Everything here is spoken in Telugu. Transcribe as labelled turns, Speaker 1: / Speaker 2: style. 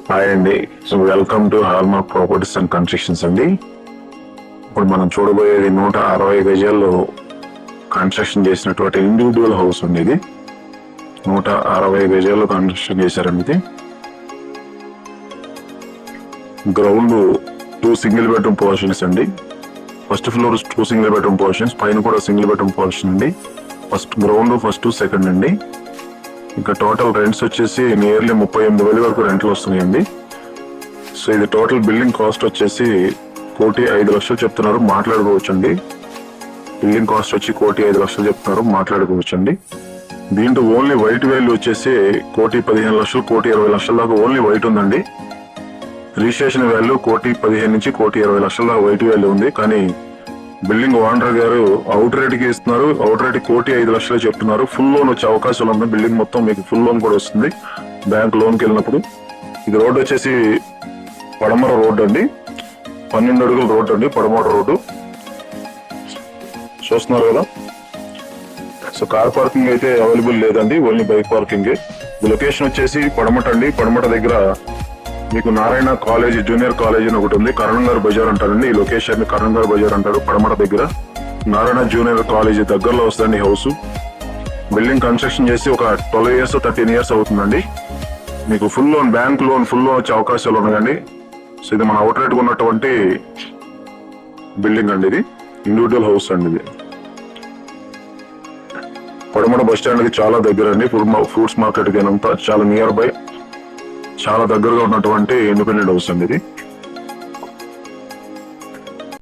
Speaker 1: హాయ్ అండి. So welcome to hallmark properties and constructions అండి. ఇప్పుడు మనం చూడబోయేది 160 గజాల్లో కన్స్ట్రక్షన్ చేసినటువంటి ఇండివిజువల్ హౌస్ అండి. ఇది 160 గజాల్లో కన్స్ట్రక్షన్ చేశారండి. ఇది గ్రౌండ్ 2 సింగిల్ బెడ్రూమ్ పోర్షన్స్ అండి. First floor 2 single bedroom portions, పైన కూడా సింగిల్ బెడ్రూమ్ పోర్షన్ అండి. గ్రౌండ్ ఫస్ట్ సెకండ్ అండి. ఇంకా టోటల్ రెంట్స్ వచ్చేసి నియర్లీ 38,000 వరకు రెంట్లు వస్తున్నాయండి. సో ఇది టోటల్ బిల్డింగ్ కాస్ట్ వచ్చేసి 1,05,00,000 చెప్తున్నారు, మాట్లాడుకోవచ్చు అండి. బిల్డింగ్ కాస్ట్ వచ్చి 1,05,00,000 చెప్తున్నారు, మాట్లాడుకోవచ్చు అండి. దీంట్లో ఓన్లీ వైట్ వాల్యూ వచ్చేసి 1,15,00,000, 1,20,00,000 దాకా ఓన్లీ వైట్ ఉందండి. రిజిస్ట్రేషన్ వాల్యూ 1,15,00,000 నుంచి 1,20,00,000 దాకా వైట్ వాల్యూ ఉంది. కానీ బిల్డింగ్ ఓనర్ గారు అవుట్ రేట్ కి ఇస్తున్నారు. అవుట్ రేట్ 1,05,00,000 చెప్తున్నారు. ఫుల్ లోన్ వచ్చే అవకాశాలు ఉన్నాయి. బిల్డింగ్ మొత్తం మీకు ఫుల్ లోన్ కూడా వస్తుంది బ్యాంక్ లోన్ కి వెళ్ళినప్పుడు. ఇది రోడ్ వచ్చేసి పడమర రోడ్ అండి, 12 అడుగుల రోడ్ అండి, పడమర రోడ్డు చూస్తున్నారు కదా. సో కార్ పార్కింగ్ అయితే అవైలబుల్ లేదండి, ఓన్లీ బైక్ పార్కింగ్. లొకేషన్ వచ్చేసి పడమట అండి. పడమట దగ్గర మీకు నారాయణ కాలేజ్, జూనియర్ కాలేజ్ అని ఒకటి ఉంది. కరణంగారు బజార్ అంటారండి. ఈ లొకేషన్ కరణంగారు బజార్ అంటారు. పడమట దగ్గర నారాయణ జూనియర్ కాలేజ్ దగ్గరలో వస్తుందండి హౌస్. బిల్డింగ్ కన్స్ట్రక్షన్ చేసి ఒక 12 years 13 years అవుతుందండి. మీకు full loan, bank loan full loan వచ్చే అవకాశాలు ఉన్నాయండి. సో ఇది మన అవుట్ రేట్ ఉన్నటువంటి బిల్డింగ్ అండి. ఇది ఇండివిజువల్ హౌస్ అండి. ఇది పడమట బస్ స్టాండ్ కి చాలా దగ్గర అండి. ఫ్రూట్స్ మార్కెట్ కి అంతా చాలా నియర్ బై, చాలా దగ్గరగా ఉన్నటువంటి ఇండిపెండెంట్ హౌస్ అండి ఇది.